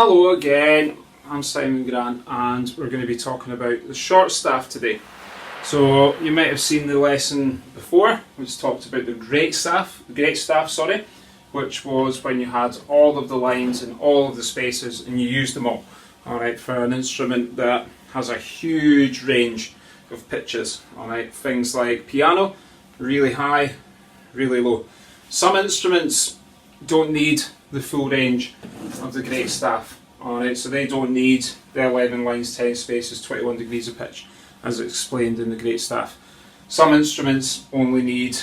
Hello again, I'm Simon Grant and we're going to be talking about the short staff today. So you might have seen the lesson before, which talked about the great staff, which was when you had all of the lines and all of the spaces and you used them all. Alright, for an instrument that has a huge range of pitches. Alright, things like piano, really high, really low. Some instruments don't need the full range of the great staff. Alright, so they don't need the 11 lines, 10 spaces, 21 degrees of pitch, as explained in the great staff. Some instruments only need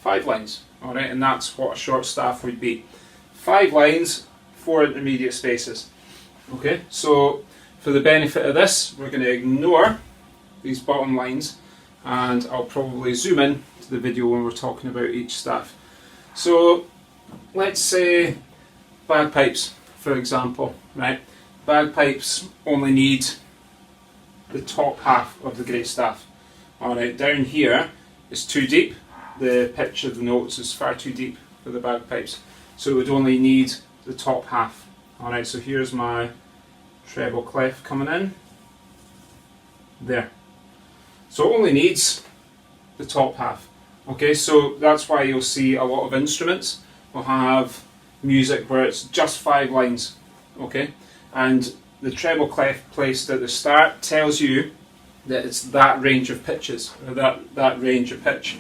5 lines, alright, and that's what a short staff would be. 5 lines, 4 intermediate spaces. Okay, so for the benefit of this, we're going to ignore these bottom lines and I'll probably zoom in to the video when we're talking about each staff. So let's say bagpipes, for example, right? Bagpipes only need the top half of the great staff. Alright, down here is too deep. The pitch of the notes is far too deep for the bagpipes. So it would only need the top half. Alright, so here's my treble clef coming in. There. So it only needs the top half. Okay, so that's why you'll see a lot of instruments will have music where it's just 5 lines. Okay, and the treble clef placed at the start tells you that it's that range of pitches, or that range of pitch.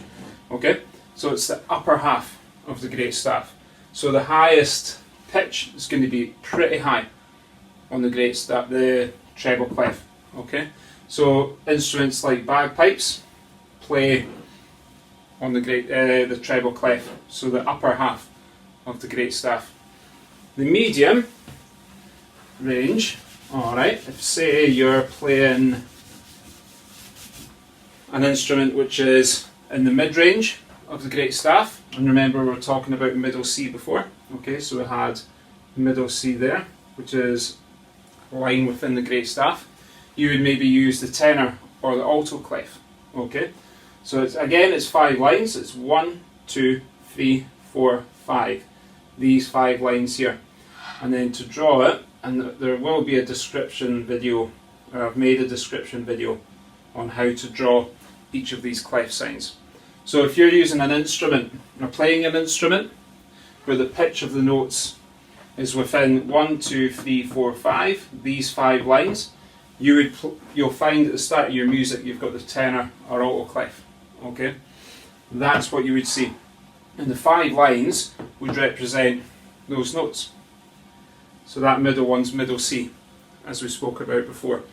Okay, so it's the upper half of the great staff. So the highest pitch is going to be pretty high on the great staff, the treble clef. Okay, so instruments like bagpipes play on the treble clef, so the upper half of the great staff. The medium range, alright, if say you're playing an instrument which is in the mid-range of the great staff, and remember we were talking about middle C before, okay, so we had middle C there, which is a line within the great staff, you would maybe use the tenor or the alto clef, okay, so it's 5 lines, it's 1, 2, 3, 4, 5, these 5 lines here, and then to draw it, and there will be a description video, or I've made a description video on how to draw each of these clef signs. So if you're using an instrument, or playing an instrument, where the pitch of the notes is within 1, 2, 3, 4, 5, these 5 lines, you'll find at the start of your music you've got the tenor or alto clef. Okay, that's what you would see. And the 5 lines would represent those notes. So that middle one's middle C, as we spoke about before.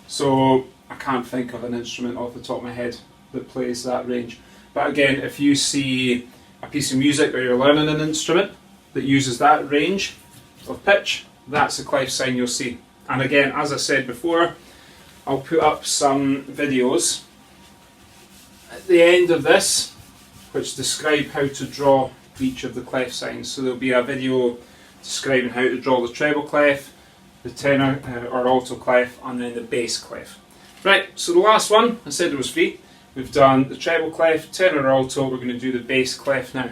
So I can't think of an instrument off the top of my head that plays that range. But again, if you see a piece of music or you're learning an instrument that uses that range of pitch, that's the clef sign you'll see. And again, as I said before, I'll put up some videos at the end of this which describe how to draw each of the clef signs. So there'll be a video describing how to draw the treble clef, the tenor or alto clef, and then the bass clef. Right, so the last one, I said there was 3. We've done the treble clef, tenor or alto, we're going to do the bass clef now.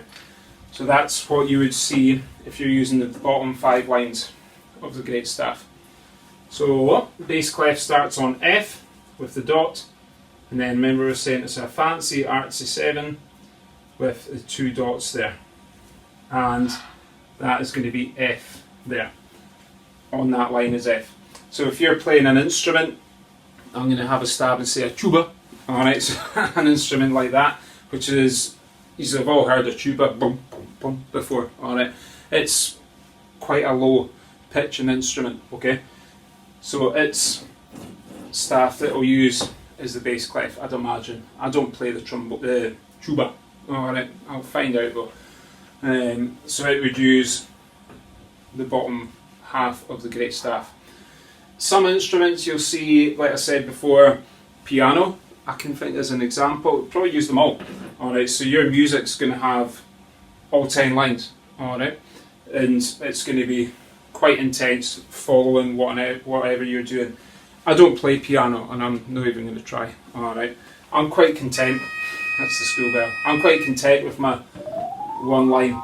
So that's what you would see if you're using the bottom 5 lines of the great staff. So the bass clef starts on F with the dot, and then remember we were saying it's a fancy artsy 7 with the 2 dots there, and that is going to be F there. On that line is F. So if you're playing an instrument, I'm going to have a stab and say a tuba. Alright, so an instrument like that, which is, you've all heard a tuba, boom, boom, boom, before. Alright, it's quite a low pitch and instrument, okay? So its staff that we'll use is the bass clef, I'd imagine. I don't play the tuba. Alright, I'll find out though. So it would use the bottom half of the great staff. Some instruments you'll see, like I said before, piano, I can think as an example, probably use them all. Alright, so your music's going to have all 10 lines, alright, and it's going to be quite intense following whatever you're doing. I don't play piano and I'm not even going to try, alright. I'm quite content, that's the school bell, I'm quite content with my 1 line.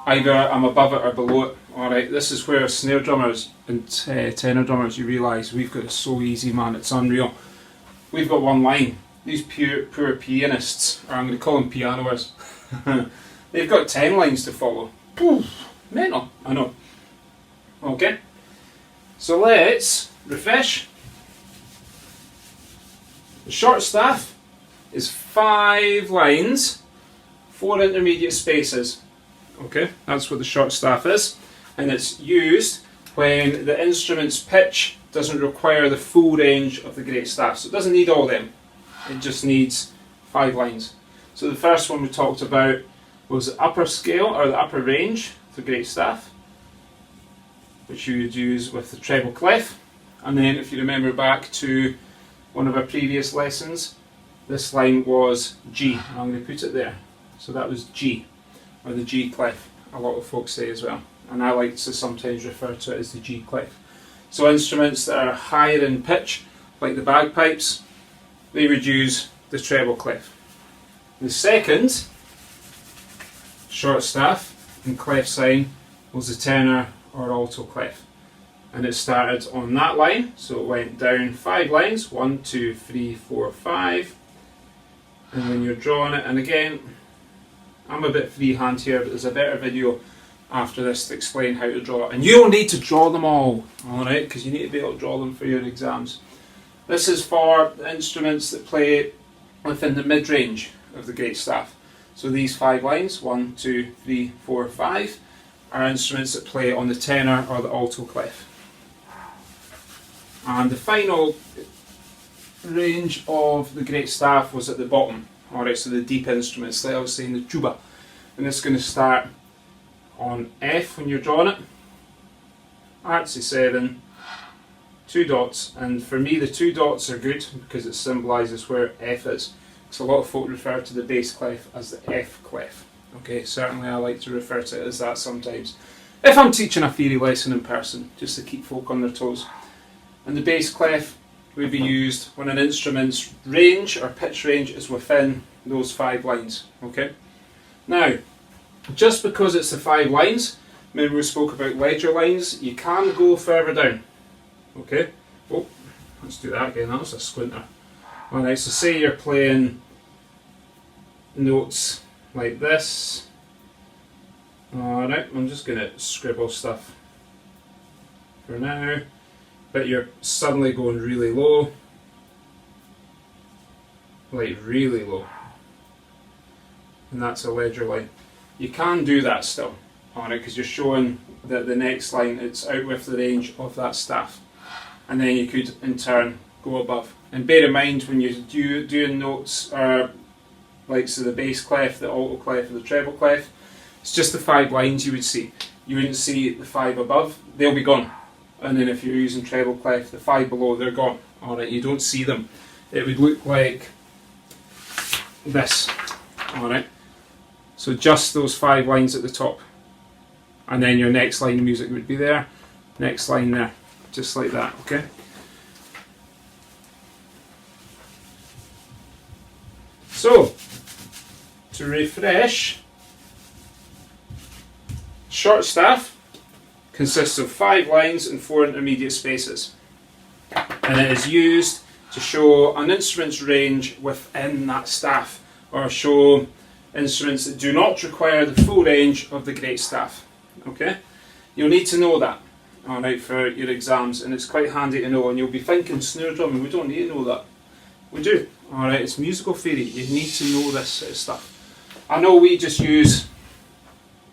Either I'm above it or below it, Alright, this is where snare drummers and tenor drummers, you realise we've got it so easy, man, it's unreal. We've got one line. These poor pianists, or I'm going to call them pianoers, they've got 10 lines to follow. Mental, I know. Okay, so let's refresh. The short staff is 5 lines, 4 intermediate spaces. Okay, that's what the short staff is. And it's used when the instrument's pitch doesn't require the full range of the great staff. So it doesn't need all them, it just needs 5 lines. So the first one we talked about was the upper scale, or the upper range of the great staff, which you would use with the treble clef. And then if you remember back to one of our previous lessons, this line was G, and I'm going to put it there. So that was G, or the G clef, a lot of folks say as well. And I like to sometimes refer to it as the G clef. So instruments that are higher in pitch, like the bagpipes, they would use the treble clef. The second short staff and clef sign was the tenor or alto clef. And it started on that line, so it went down 5 lines, 1, 2, 3, 4, 5. And when you're drawing it, and again, I'm a bit freehand here, but there's a better video after this to explain how to draw it. And you don't need to draw them all, alright, because you need to be able to draw them for your exams. This is for instruments that play within the mid-range of the great staff. So these 5 lines, 1, 2, 3, 4, 5, are instruments that play on the tenor or the alto clef. And the final range of the great staff was at the bottom. Alright, so the deep instruments, like I was saying, the tuba. And it's going to start on F when you're drawing it. Artsy 7, 2 dots, and for me the 2 dots are good because it symbolises where F is. So a lot of folk refer to the bass clef as the F clef. Okay, certainly I like to refer to it as that sometimes, if I'm teaching a theory lesson in person, just to keep folk on their toes. And the bass clef would be used when an instrument's range or pitch range is within those 5 lines. Okay. Now, just because it's the 5 lines, remember we spoke about ledger lines, you can go further down. Okay. Oh, let's do that again. That was a squinter. Alright, so say you're playing notes like this. Alright, I'm just going to scribble stuff for now. But you're suddenly going really low. Like really low. And that's a ledger line. You can do that still, alright, because you're showing that the next line it's out with the range of that staff. And then you could in turn go above. And bear in mind when you're doing notes, like so the bass clef, the alto clef, or the treble clef, it's just the 5 lines you would see. You wouldn't see the 5 above, they'll be gone. And then if you're using treble clef, the 5 below, they're gone. Alright, you don't see them. It would look like this. Alright. So just those 5 lines at the top. And then your next line of music would be there. Next line there. Just like that, okay? So, to refresh, short staff consists of 5 lines and 4 intermediate spaces. And it is used to show an instrument's range within that staff, or show instruments that do not require the full range of the great staff. Okay? You'll need to know that, alright, for your exams, and it's quite handy to know. And you'll be thinking, snare drumming, we don't need to know that. We do, alright, it's musical theory, you need to know this sort of stuff. I know we just use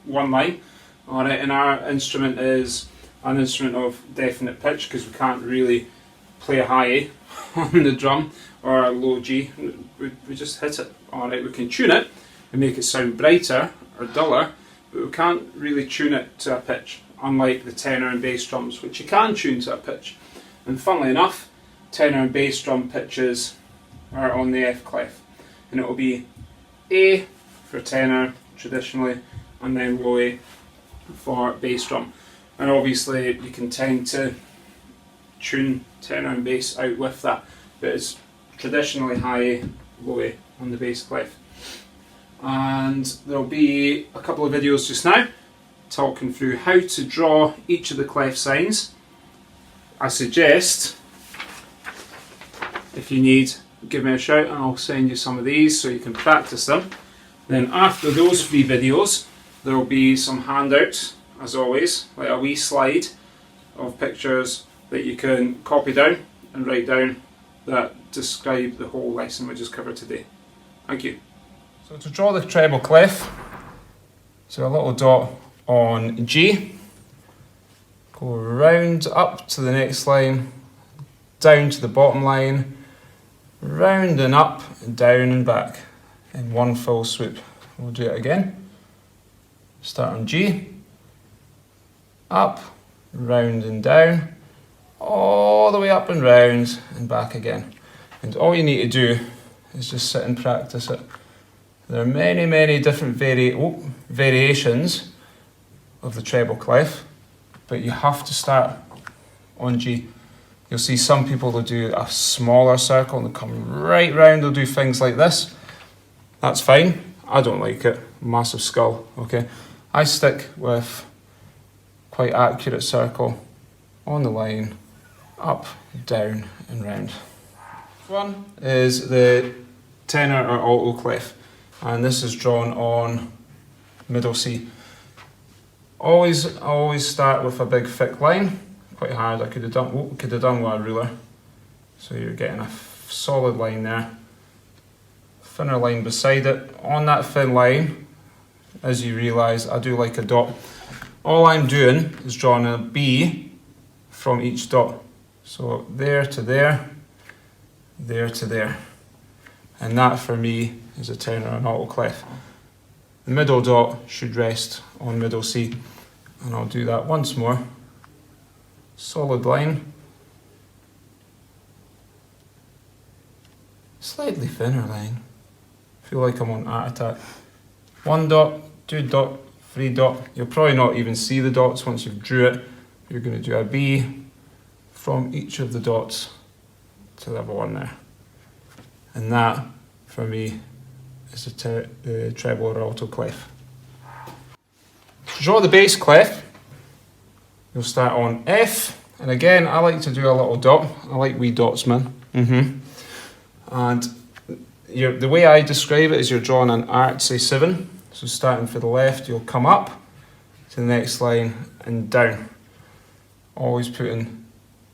one line, alright, and our instrument is an instrument of definite pitch because we can't really play a high A on the drum or a low G, we just hit it. Alright, we can tune it and make it sound brighter or duller, but we can't really tune it to a pitch, unlike the tenor and bass drums, which you can tune to a pitch. And funnily enough, tenor and bass drum pitches are on the F clef, and it will be A for tenor traditionally, and then low A for bass drum. And obviously you can tend to tune tenor and bass out with that, but it's traditionally high A, low A on the bass clef. And there'll be a couple of videos just now talking through how to draw each of the clef signs. I suggest, if you need, give me a shout and I'll send you some of these so you can practice them. Then after those 3 videos, there will be some handouts, as always, like a wee slide of pictures that you can copy down and write down that describe the whole lesson we just covered today. Thank you. So to draw the treble clef, so a little dot on G, go round up to the next line, down to the bottom line, round and up and down and back in one full swoop. We'll do it again. Start on G, up, round and down, all the way up and round and back again. And all you need to do is just sit and practice it. There are many, many different variations of the treble clef, but you have to start on G. You'll see some people will do a smaller circle and they'll come right round, they'll do things like this. That's fine, I don't like it, massive skull, okay? I stick with quite accurate circle on the line, up, down and round. This one is the tenor or alto clef, and this is drawn on middle C. Always start with a big thick line, quite hard. I could have done with a ruler. So you're getting a solid line there. Thinner line beside it. On that thin line, as you realise, I do like a dot. All I'm doing is drawing a B from each dot. So there to there, there to there. And that for me is a tenor and alto clef. The middle dot should rest on middle C. And I'll do that once more. Solid line. Slightly thinner line. Feel like I'm on Art Attack. 1 dot, 2 dot, 3 dot. You'll probably not even see the dots once you've drew it. You're going to do a B from each of the dots to level 1 there. And that, for me, is the treble or alto clef. To draw the bass clef, you'll start on F, and again, I like to do a little dot. I like wee dots, man. And the way I describe it is you're drawing an artsy 7. So starting for the left, you'll come up to the next line and down. Always putting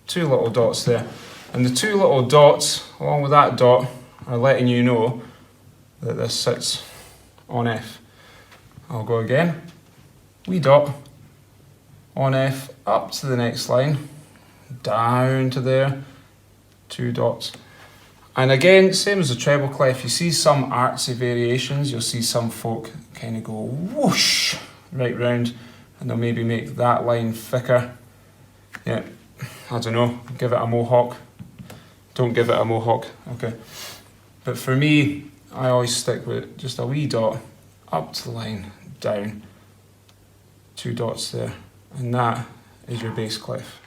2 little dots there. And the 2 little dots, along with that dot, are letting you know that this sits on F. I'll go again. Wee dot on F, up to the next line, down to there, 2 dots. And again, same as the treble clef, you see some artsy variations. You'll see some folk kind of go whoosh right round, and they'll maybe make that line thicker. Yeah, I don't know, give it a mohawk. Don't give it a mohawk, okay. But for me, I always stick with just a wee dot, up to the line, down, 2 dots there, and that is your bass clef.